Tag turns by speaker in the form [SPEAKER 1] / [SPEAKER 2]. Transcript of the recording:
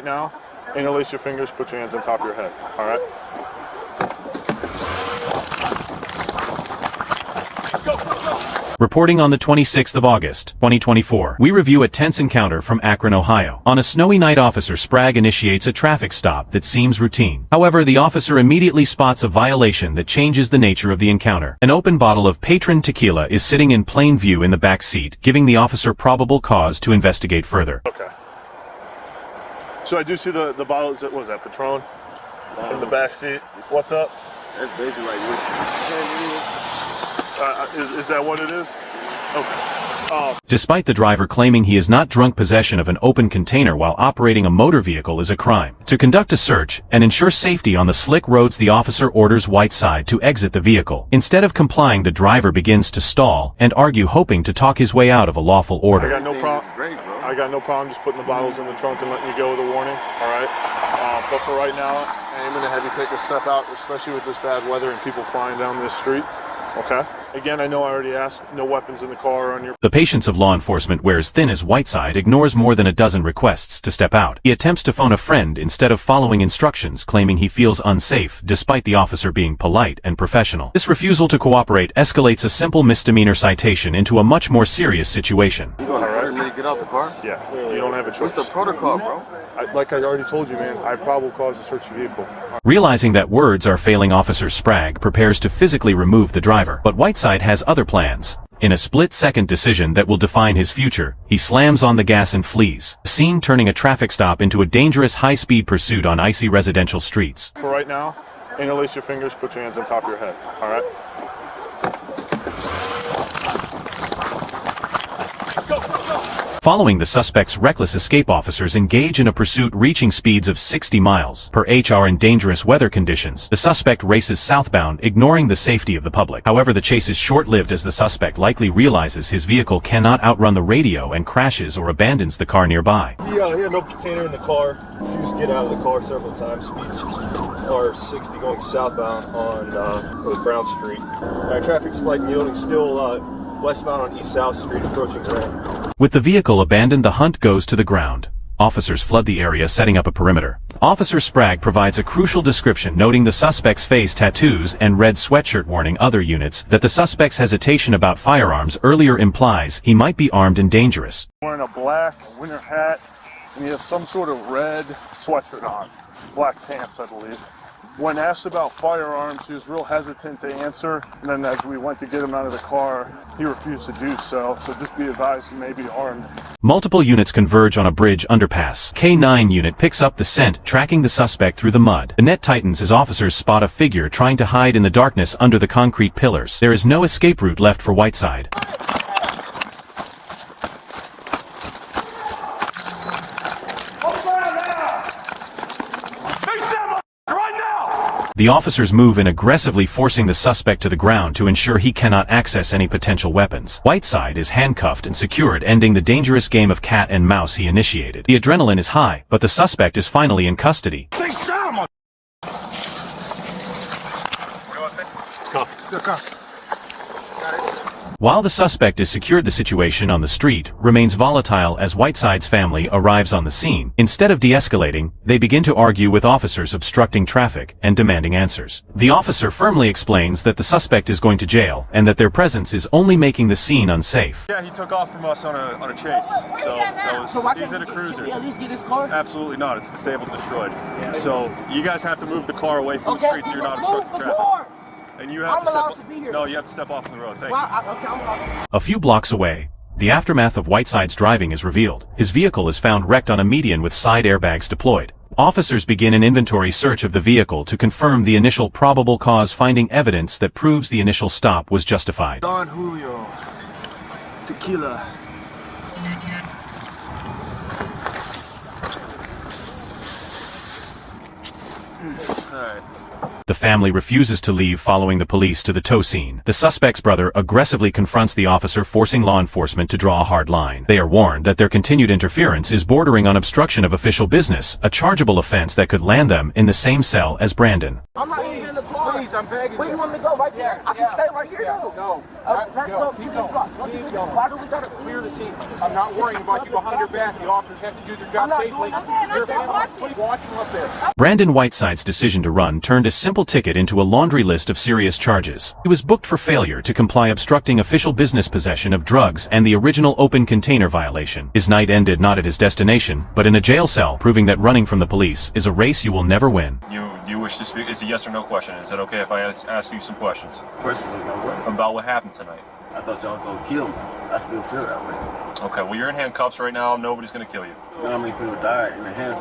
[SPEAKER 1] right now, interlace your fingers, put your hands on top of your head, all right?
[SPEAKER 2] Reporting on the 26th of August, 2024, we review a tense encounter from Akron, Ohio. On a snowy night, Officer Sprague initiates a traffic stop that seems routine. However, the officer immediately spots a violation that changes the nature of the encounter. An open bottle of Patron tequila is sitting in plain view in the back seat, giving the officer probable cause to investigate further.
[SPEAKER 1] Okay. So I do see the bottles, what was that, Patron? In the back seat. What's up?
[SPEAKER 3] That's basically like what
[SPEAKER 1] Is that what it is? Okay.
[SPEAKER 2] Despite the driver claiming he is not drunk, possession of an open container while operating a motor vehicle is a crime. To conduct a search and ensure safety on the slick roads, the officer orders Whiteside to exit the vehicle. Instead of complying, the driver begins to stall and argue, hoping to talk his way out of a lawful order.
[SPEAKER 1] I got no problem. I got no problem just putting the bottles in the trunk and letting you go with a warning. All right. But for right now, I am going to have you take a step out, especially with this bad weather and people flying down this street. Okay. Again, I know I already asked, no weapons in the car or on your...
[SPEAKER 2] The patience of law enforcement wears thin as Whiteside ignores more than a dozen requests to step out. He attempts to phone a friend instead of following instructions, claiming he feels unsafe despite the officer being polite and professional. This refusal to cooperate escalates a simple misdemeanor citation into a much more serious situation.
[SPEAKER 3] You gonna hurt me to get out the car?
[SPEAKER 1] Yeah, you don't have a choice.
[SPEAKER 3] What's the protocol, bro?
[SPEAKER 1] Like I already told you, man, I have probable cause to search the vehicle.
[SPEAKER 2] Realizing that words are failing, Officer Sprague prepares to physically remove the driver. But Whiteside has other plans. In a split-second decision that will define his future, he slams on the gas and flees, the scene turning a traffic stop into a dangerous high-speed pursuit on icy residential streets.
[SPEAKER 1] For right now, interlace your fingers, put your hands on top of your head, all right?
[SPEAKER 2] Following the suspect's reckless escape, officers engage in a pursuit reaching speeds of 60 miles per hour in dangerous weather conditions. The suspect races southbound, ignoring the safety of the public. However, the chase is short-lived as the suspect likely realizes his vehicle cannot outrun the radio and crashes or abandons the car nearby.
[SPEAKER 4] He had no container in the car. Refused to get out of the car several times. Speeds are 60 going southbound on Brown Street. Traffic light yielding still westbound on East South Street, approaching Grand.
[SPEAKER 2] With the vehicle abandoned, the hunt goes to the ground. Officers flood the area, setting up a perimeter. Officer Sprague provides a crucial description, noting the suspect's face tattoos and red sweatshirt, warning other units that the suspect's hesitation about firearms earlier implies he might be armed and dangerous.
[SPEAKER 1] Wearing a black winter hat, and he has some sort of red sweatshirt on. Black pants, I believe. When asked about firearms, he was real hesitant to answer, and then as we went to get him out of the car, he refused to do so, so just be advised he may be armed.
[SPEAKER 2] Multiple units converge on a bridge underpass. K9 unit picks up the scent, tracking the suspect through the mud. The net tightens as officers spot a figure trying to hide in the darkness under the concrete pillars. There is no escape route left for Whiteside. The officers move in aggressively, forcing the suspect to the ground to ensure he cannot access any potential weapons. Whiteside is handcuffed and secured, ending the dangerous game of cat and mouse he initiated. The adrenaline is high, but the suspect is finally in custody. While the suspect is secured, the situation on the street remains volatile as Whiteside's family arrives on the scene. Instead of de-escalating, they begin to argue with officers obstructing traffic and demanding answers. The officer firmly explains that the suspect is going to jail and that their presence is only making the scene unsafe.
[SPEAKER 1] Yeah, he took off from us on a chase, so he's in a cruiser.
[SPEAKER 5] Can we at least get his car?
[SPEAKER 1] Absolutely not, it's disabled and destroyed. So you guys have to move the car away from the street so you're not obstructing traffic. And you have
[SPEAKER 5] I'm allowed to be here.
[SPEAKER 1] No, you have to step off the road. Thank you.
[SPEAKER 5] I'm allowed.
[SPEAKER 2] A few blocks away, the aftermath of Whiteside's driving is revealed. His vehicle is found wrecked on a median with side airbags deployed. Officers begin an inventory search of the vehicle to confirm the initial probable cause, finding evidence that proves the initial stop was justified.
[SPEAKER 4] Don Julio. Tequila.
[SPEAKER 3] Alright.
[SPEAKER 2] The family refuses to leave following the police to the tow scene. The suspect's brother aggressively confronts the officer, forcing law enforcement to draw a hard line. They are warned that their continued interference is bordering on obstruction of official business, a chargeable offense that could land them in the same cell as Brandon.
[SPEAKER 5] I'm not even in the car.
[SPEAKER 6] Please, I'm begging
[SPEAKER 5] Where
[SPEAKER 6] you.
[SPEAKER 5] you want me to go? Right there. I can stay right here though.
[SPEAKER 6] No.
[SPEAKER 5] Let's go to this block. Why do we gotta
[SPEAKER 6] Clear the scene. I'm not worrying about you behind your back. The officers have to do their job
[SPEAKER 5] I'm not
[SPEAKER 6] safely.
[SPEAKER 5] doing nothing.
[SPEAKER 6] Your family, please watch them up there.
[SPEAKER 2] Brandon Whiteside's decision to run turned a simple ticket into a laundry list of serious charges. He was booked for failure to comply, obstructing official business, possession of drugs, and the original open container violation. His night ended not at his destination, but in a jail cell, proving that running from the police is a race you will never win.
[SPEAKER 7] You wish to speak? It's a yes or no question. Is it okay if I ask you some questions
[SPEAKER 3] Questions about what?
[SPEAKER 7] about what happened tonight?
[SPEAKER 3] I thought y'all gonna kill me. I still feel that way.
[SPEAKER 7] Okay, well, you're in handcuffs right now. Nobody's going to kill you.
[SPEAKER 3] You know how many people died in the hands of